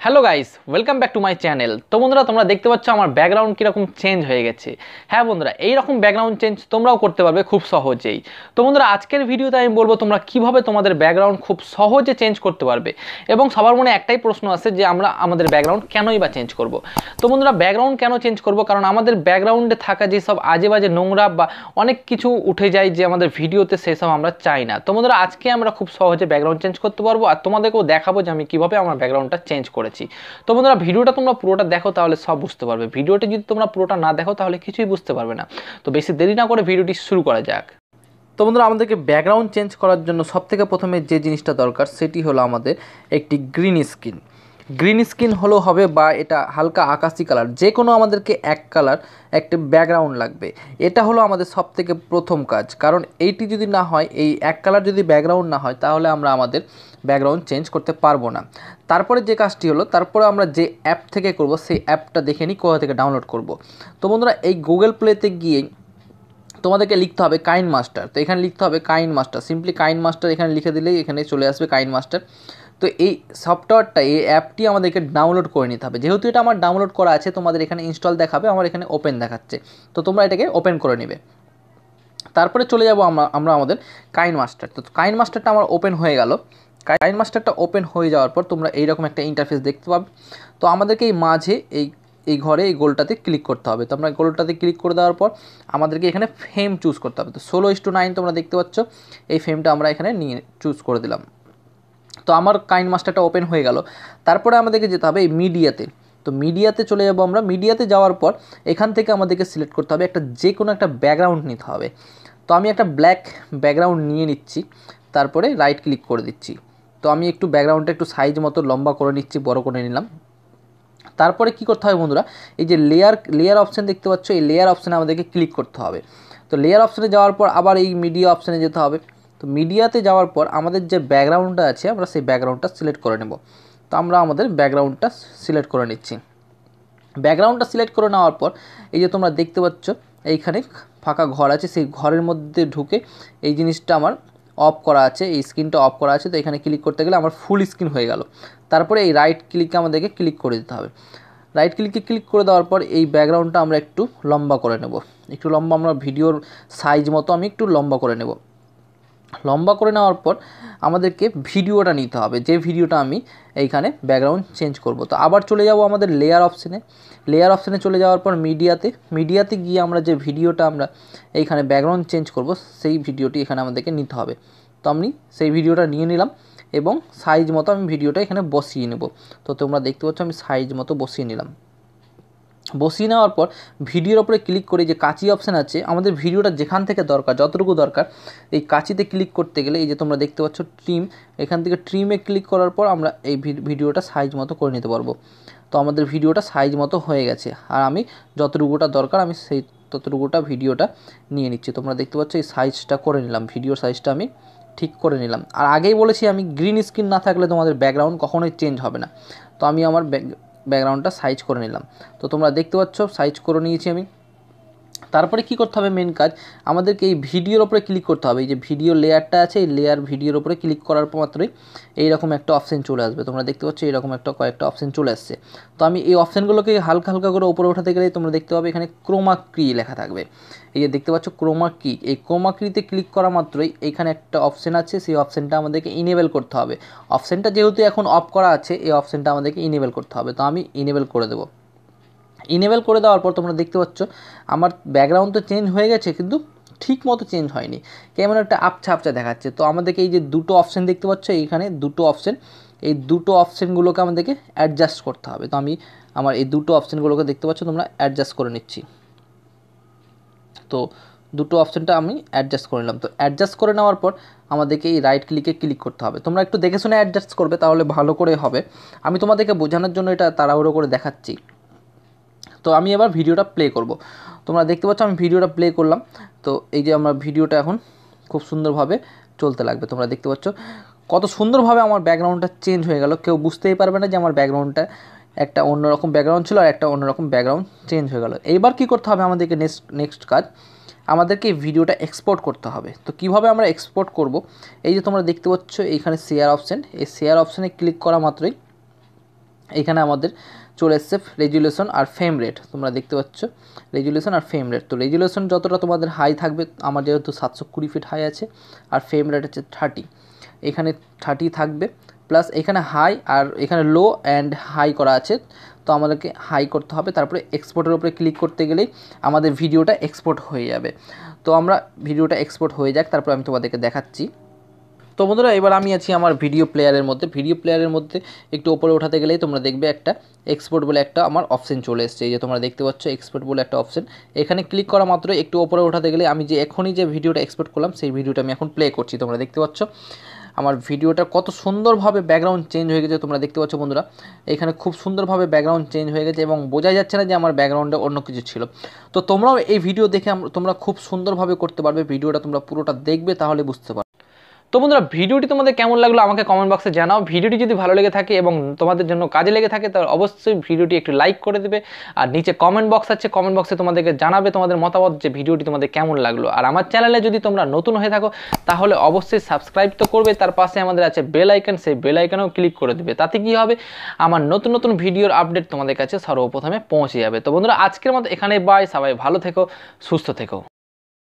Hello guys, welcome back to my channel. তো বন্ধুরা, তোমরা দেখতে পাচ্ছ আমার ব্যাকগ্রাউন্ড কীরকম চেঞ্জ হয়ে গেছে। হ্যাঁ বন্ধুরা, এইরকম ব্যাকগ্রাউন্ড চেঞ্জ তোমরাও করতে পারবে খুব সহজেই। তো বন্ধুরা, আজকের ভিডিওতে আমি বলবো তোমরা কিভাবে তোমাদের ব্যাকগ্রাউন্ড খুব সহজে চেঞ্জ করতে পারবে। এবং সবার মনে একটাই প্রশ্ন আছে যে আমরা আমাদের ব্যাকগ্রাউন্ড কেনই বা চেঞ্জ করব। তো বন্ধুরা, ব্যাকগ্রাউন্ড কেন চেঞ্জ করব? কারণ আমাদের ব্যাকগ্রাউন্ডে থাকা যেসব আজে বাজে নোংরা বা অনেক কিছু উঠে যায় যে আমাদের ভিডিওতে, সেসব আমরা চাই না। তো বন্ধুরা, আজকে আমরা খুব সহজে ব্যাকগ্রাউন্ড চেঞ্জ করতে পারবো আর তোমাদেরকেও দেখাবো যে আমি কিভাবে আমার ব্যাকগ্রাউন্ডটা চেঞ্জ করেছি। তো বন্ধুরা, ভিডিওটা তোমরা পুরোটা দেখো, তাহলে সব বুঝতে পারবে। ভিডিওটি যদি তোমরা পুরোটা না দেখো তাহলে কিছুই বুঝতে পারবে না। তো বেশি দেরি না করে ভিডিওটি শুরু করা যাক। তো বন্ধুরা, আমাদেরকে ব্যাকগ্রাউন্ড চেঞ্জ করার জন্য সবথেকে প্রথমে যে জিনিসটা দরকার সেটি হলো আমাদের একটি গ্রিন স্ক্রিন। গ্রিন স্ক্রিন হলেও হবে বা এটা হালকা আকাশি কালার, যে কোনো আমাদেরকে এক কালার একটা ব্যাকগ্রাউন্ড লাগবে। এটা হলো আমাদের সবথেকে প্রথম কাজ, কারণ এইটি যদি না হয়, এই এক কালার যদি ব্যাকগ্রাউন্ড না হয়, তাহলে আমরা আমাদের ব্যাকগ্রাউন্ড চেঞ্জ করতে পারবো না। তারপরে যে কাজটি হলো, তারপরে আমরা যে অ্যাপ থেকে করব সেই অ্যাপটা দেখে নিই কোথা থেকে ডাউনলোড করব। তো বন্ধুরা, এই গুগল প্লেতে গিয়ে তোমাদেরকে লিখতে হবে কাইন মাস্টার। তো এখানে লিখতে হবে কাইন মাস্টার, সিম্পলি কাইন মাস্টার এখানে লিখে দিলেই এখানে চলে আসবে কাইন মাস্টার। তো এই সফটওয়্যারটা, এই অ্যাপটি আমাদেরকে ডাউনলোড করে নিতে হবে। যেহেতু এটা আমার ডাউনলোড করা আছে, তোমাদের এখানে ইনস্টল দেখাবে, আমার এখানে ওপেন দেখাচ্ছে। তো তোমরা এটাকে ওপেন করে নেবে। তারপরে চলে যাব আমরা আমাদের কাইন মাস্টার। তো কাইন মাস্টারটা আমার ওপেন হয়ে গেল। কাইন মাস্টারটা ওপেন হয়ে যাওয়ার পর তোমরা এইরকম একটা ইন্টারফেস দেখতে পাবে। তো আমাদেরকে এই মাঝে এই ঘরে এই গোলটাতে ক্লিক করতে হবে। তো আমরা গোলটাতে ক্লিক করে দেওয়ার পর আমাদেরকে এখানে ফ্রেম চুজ করতে হবে। তো 16:9 তোমরা দেখতে পাচ্ছ, এই ফ্রেমটা আমরা এখানে নিয়ে চুজ করে দিলাম। তো আমার কাইন মাস্টারটা ওপেন হয়ে গেল। তারপরে আমাদেরকে যেতে হবে এই মিডিয়াতে। তো মিডিয়াতে চলে যাব আমরা। মিডিয়াতে যাওয়ার পর এখান থেকে আমাদেরকে সিলেক্ট করতে হবে যে কোনো একটা ব্যাকগ্রাউন্ড নিতে হবে। তো আমি একটা ব্ল্যাক ব্যাকগ্রাউন্ড নিয়ে নিচ্ছি, তারপরে রাইট ক্লিক করে দিচ্ছি। তো আমি একটু ব্যাকগ্রাউন্ডটা একটু সাইজ মতো লম্বা করে নিচ্ছি, বড় করে নিলাম। তারপরে কি করতে হবে বন্ধুরা, এই যে লেয়ার অপশান দেখতে পাচ্ছ, এই লেয়ার অপশানে আমাদেরকে ক্লিক করতে হবে। তো লেয়ার অপশানে যাওয়ার পর আবার এই মিডিয়া অপশানে যেতে হবে। তো মিডিয়াতে যাওয়ার পর আমাদের যে ব্যাকগ্রাউন্ডটা আছে, আমরা সেই ব্যাকগ্রাউন্ডটা সিলেক্ট করে নেব। তো আমরা আমাদের ব্যাকগ্রাউন্ডটা সিলেক্ট করে নিচ্ছি। ব্যাকগ্রাউন্ডটা সিলেক্ট করে নেওয়ার পর এই যে তোমরা দেখতে পাচ্ছ এইখানে ফাঁকা ঘর আছে, সেই ঘরের মধ্যে ঢুকে এই জিনিসটা আমার অফ করা আছে, এই স্ক্রিনটা অফ করা আছে। তো এখানে ক্লিক করতে গেলে আমার ফুল স্ক্রিন হয়ে গেল। তারপরে এই রাইট ক্লিকে আমাদেরকে ক্লিক করে দিতে হবে। রাইট ক্লিকে ক্লিক করে দেওয়ার পর এই ব্যাকগ্রাউন্ডটা আমরা একটু লম্বা করে নেব। একটু লম্বা, আমরা ভিডিওর সাইজ মতো আমি একটু লম্বা করে নেব। লম্বা করে নেওয়ার পর আমাদেরকে ভিডিওটা নিতে হবে, যে ভিডিওটা আমি এইখানে ব্যাকগ্রাউন্ড চেঞ্জ করব। তো আবার চলে যাব আমাদের লেয়ার অপশানে। লেয়ার অপশানে চলে যাওয়ার পর মিডিয়াতে গিয়ে আমরা যে ভিডিওটা আমরা এইখানে ব্যাকগ্রাউন্ড চেঞ্জ করব, সেই ভিডিওটি এখানে আমাদেরকে নিতে হবে। তো আমি সেই ভিডিওটা নিয়ে নিলাম এবং সাইজ মতো আমি ভিডিওটা এখানে বসিয়ে নেব। তো তোমরা দেখতে পাচ্ছ আমি সাইজ মতো বসিয়ে নিলাম। বসিয়ে নেওয়ার পর ভিডিওর ওপরে ক্লিক করে যে কাঁচি অপশান আছে, আমাদের ভিডিওটা যেখান থেকে দরকার, যতটুকু দরকার, এই কাঁচিতে ক্লিক করতে গেলে এই যে তোমরা দেখতে পাচ্ছ ট্রিম, এখান থেকে ট্রিমে ক্লিক করার পর আমরা এই ভিডিওটা সাইজ মতো করে নিতে পারবো। তো আমাদের ভিডিওটা সাইজ মতো হয়ে গেছে, আর আমি যতটুকুটা দরকার আমি সেই ততটুকুটা ভিডিওটা নিয়ে নিচ্ছি। তোমরা দেখতে পাচ্ছ এই সাইজটা করে নিলাম, ভিডিওর সাইজটা আমি ঠিক করে নিলাম। আর আগেই বলেছি আমি গ্রিন স্ক্রিন না থাকলে তোমাদের ব্যাকগ্রাউন্ড কখনোই চেঞ্জ হবে না। তো আমি আমার ব্যাকগ্রাউন্ডটা সাইজ করে নিলাম। তো তোমরা দেখতে পাচ্ছ সাইজ করে নিয়েছি আমি। তারপরে কি করতে হবে, মেন কাজ আমাদেরকে এই ভিডিওর ওপরে ক্লিক করতে হবে। এই যে ভিডিও লেয়ারটা আছে, এই ভিডিওর ওপরে ক্লিক করার মাত্রই এইরকম একটা অপশান চলে আসবে। তোমরা দেখতে পাচ্ছ এরকম কয়েকটা অপশান চলে আসছে। তো আমি এই অপশানগুলোকে হালকা হালকা করে উপরে ওঠাতে গেলে তোমরা দেখতে পাবে এখানে ক্রোমা কি লেখা থাকবে। এই যে দেখতে পাচ্ছ ক্রোমা কি, এই ক্রোমা কিতে ক্লিক করা মাত্রই এইখানে একটা অপশান আছে, সেই অপশানটা আমাদেরকে ইনেবল করতে হবে। অপশানটা যেহেতু এখন অফ করা আছে, এই অপশানটা আমাদেরকে ইনেবল করতে হবে। তো আমি ইনেবল করে দেবো। ইনেবল করে দেওয়ার পর তোমরা দেখতে পাচ্ছ আমার ব্যাকগ্রাউন্ড তো চেঞ্জ হয়ে গেছে, কিন্তু ঠিক মতো চেঞ্জ হয়নি, কেমন একটা আপছা আপছা দেখাচ্ছে। তো আমাদেরকে এই যে দুটো অপশান দেখতে পাচ্ছ, এইখানে দুটো অপশান, এই দুটো অপশানগুলোকে আমাদেরকে অ্যাডজাস্ট করতে হবে। তো আমি আমার এই দুটো অপশানগুলোকে দেখতে পাচ্ছ তোমরা অ্যাডজাস্ট করে নিচ্ছি। তো দুটো অপশানটা আমি অ্যাডজাস্ট করে নিলাম। তো অ্যাডজাস্ট করে নেওয়ার পর আমাদেরকে এই রাইট ক্লিকে ক্লিক করতে হবে। তোমরা একটু দেখে শুনে অ্যাডজাস্ট করবে, তাহলে ভালো করে হবে। আমি তোমাদেরকে বোঝানোর জন্য এটা তাড়াহুড়ো করে দেখাচ্ছি। তো আমি এবার ভিডিওটা প্লে করব। তোমরা দেখতে পাচ্ছ আমি ভিডিওটা প্লে করলাম। তো এই যে আমার ভিডিওটা এখন খুব সুন্দরভাবে চলতে লাগবে। তোমরা দেখতে পাচ্ছ কত সুন্দরভাবে আমার ব্যাকগ্রাউন্ডটা চেঞ্জ হয়ে গেল, কেউ বুঝতেই পারবে না যে আমার ব্যাকগ্রাউন্ডটা একটা অন্যরকম ব্যাকগ্রাউন্ড ছিল আর একটা অন্যরকম ব্যাকগ্রাউন্ড চেঞ্জ হয়ে গেল। এইবার কি করতে হবে আমাদেরকে, নেক্সট কাজ আমাদেরকে এই ভিডিওটা এক্সপোর্ট করতে হবে। তো কিভাবে আমরা এক্সপোর্ট করব, এই যে তোমরা দেখতে পাচ্ছ এইখানে শেয়ার অপশান, এই শেয়ার অপশানে ক্লিক করা মাত্রই এখানে আমাদের চলে এসছে রেজুলেশন আর ফ্রেম রেট, তোমরা দেখতে পাচ্ছ রেজুলেশন আর ফ্রেম রেট। তো রেজুলেশন যতটা তোমাদের হাই থাকবে, আমার যেহেতু 720 ফিট হাই আছে, আর ফ্রেম রেট হচ্ছে 30, এখানে 30 থাকবে, প্লাস এখানে হাই আর এখানে লো অ্যান্ড হাই করা আছে। তো আমাদেরকে হাই করতে হবে, তারপরে এক্সপোর্টের উপরে ক্লিক করতে গেলেই আমাদের ভিডিওটা এক্সপোর্ট হয়ে যাবে। তো আমরা ভিডিওটা এক্সপোর্ট হয়ে যাক, তারপর আমি তোমাদেরকে দেখাচ্ছি। তো বন্ধুরা এবার আমি আছি আমার ভিডিও প্লেয়ারের মধ্যে। ভিডিও প্লেয়ারের মধ্যে একটু ওপরে ওঠাতে গেলেই তোমরা দেখবে একটা এক্সপোর্ট বলে একটা আমার অপশন চলে এসেছে। এই যে তোমরা দেখতে পাচ্ছ এক্সপোর্ট বলে একটা অপশন, এখানে ক্লিক করা মাত্র একটু ওপরে ওঠাতে গেলে আমি যে এখনই যে ভিডিওটা এক্সপোর্ট করলাম সেই ভিডিওটা আমি এখন প্লে করছি। তোমরা দেখতে পাচ্ছ আমার ভিডিওটা কত সুন্দরভাবে ব্যাকগ্রাউন্ড চেঞ্জ হয়ে গেছে, তোমরা দেখতে পাচ্ছ বন্ধুরা। এখানে খুব সুন্দরভাবে ব্যাকগ্রাউন্ড চেঞ্জ হয়ে গেছে এবং বোঝাই যাচ্ছে না যে আমার ব্যাকগ্রাউন্ডে অন্য কিছু ছিল। তো তোমরাও এই ভিডিও দেখে তোমরা খুব সুন্দরভাবে করতে পারবে। ভিডিওটা তোমরা পুরোটা দেখবে তাহলে বুঝতে পারবে। তো বন্ধুরা ভিডিওটি তোমাদের কেমন লাগলো আমাকে কমেন্ট বক্সে জানাও। ভিডিওটি যদি ভালো লেগে থাকে এবং তোমাদের জন্য কাজে লেগে থাকে তাহলে অবশ্যই ভিডিওটি একটু লাইক করে দেবে, আর নিচে কমেন্ট বক্স আছে, কমেন্ট বক্সে তোমাদেরকে জানাবে তোমাদের মতামত যে ভিডিওটি তোমাদের কেমন লাগলো। আর আমার চ্যানেলে যদি তোমরা নতুন হয়ে থাকো তাহলে অবশ্যই সাবস্ক্রাইব তো করবে, তার পাশে আমাদের আছে বেল আইকন, সেই বেল আইকনেও ক্লিক করে দেবে। তাতে কি হবে, আমার নতুন নতুন ভিডিওর আপডেট তোমাদের কাছে সর্বপ্রথমে পৌঁছে যাবে। তো বন্ধুরা আজকের মতো এখানে বাই, সবাই ভালো থেকো, সুস্থ থেকো।